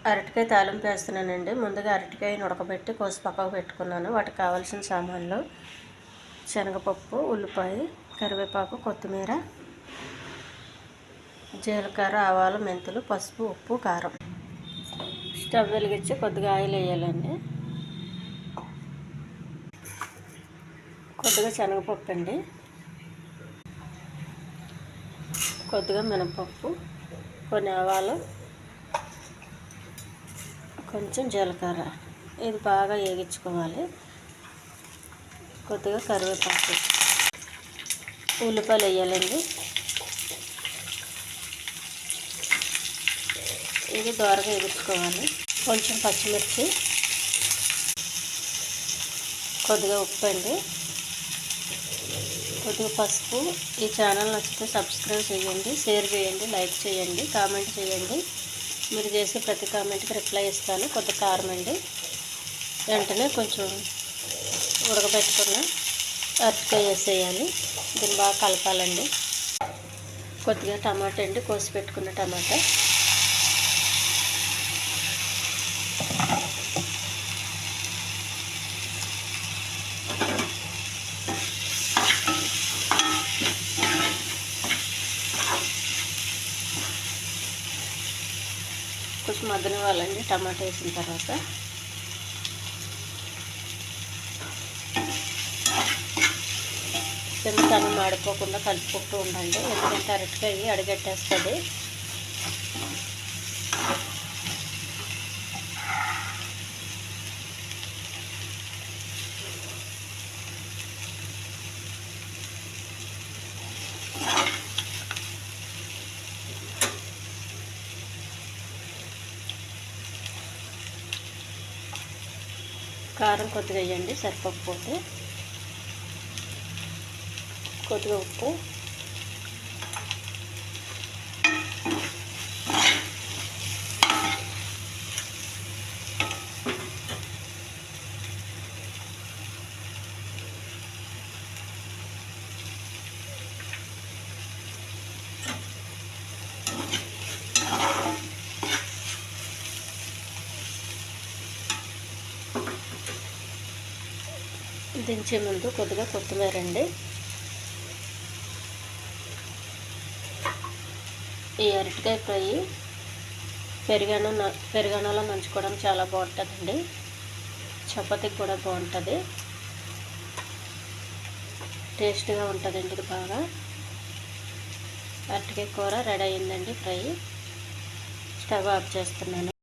అరటికాయ తాలింపు వేస్తున్నానండి. ముందుగా అరటికాయని ఉడకబెట్టి కోసి పక్కకు పెట్టుకున్నాను. వాటికి కావాల్సిన సామాన్లు: శనగపప్పు, ఉల్లిపాయ, కరివేపాకు, కొత్తిమీర, జీలకర్ర, ఆవాలు, మెంతులు, పసుపు, ఉప్పు, కారం. స్టవ్ వెలిగించి కొద్దిగా ఆయిల్ వేయాలండి. కొద్దిగా శనగపప్పు అండి, కొద్దిగా మినపప్పు, కొన్ని ఆవాలు, కొంచెం జీలకర్ర. ఇది బాగా వేగించుకోవాలి. కొద్దిగా కరివేపాకు, ఉల్లిపాయలు వేయాలండి. ఇది దోరగా వేగించుకోవాలి. కొంచెం పచ్చిమిర్చి, కొద్దిగా ఉప్పు అండి, కొద్దిగా పసుపు. ఈ ఛానల్ నచ్చితే సబ్స్క్రైబ్ చేయండి, షేర్ చేయండి, లైక్ చేయండి, కామెంట్ చేయండి. మీరు చేసే ప్రతి కామెంట్కి రిప్లై ఇస్తాను. కొద్దిగా కారం అండి. వెంటనే కొంచెం ఉడకబెట్టుకున్న అరటికాయ వేసేయాలి. దీన్ని బాగా కలపాలండి. కొద్దిగా టమాటా అండి, కోసి పెట్టుకున్న టమాటా. కొంచెం మగ్గనివ్వాలండి. టమాటా వేసిన తర్వాత కింద మాడిపోకుండా కలుపుకుంటూ ఉండండి. ఎందుకంటే అరటికాయ అడిగట్టేస్తుంది. కారం కొద్దిగా వేయండి, సరిపోకపోతే. కొద్దిగా ఉప్పు, దించే ముందు కొద్దిగా కొత్తిమీర అండి. ఈ అరటికాయ ఫ్రై పెరుగన్నంలో నంచుకోవడానికి చాలా బాగుంటుందండి. చపాతీకి కూడా బాగుంటుంది, టేస్ట్గా ఉంటుందండి. ఇది బాగా అరటికాయ కూర రెడీ అయిందండి. ఫ్రై. స్టవ్ ఆఫ్ చేస్తున్నాను.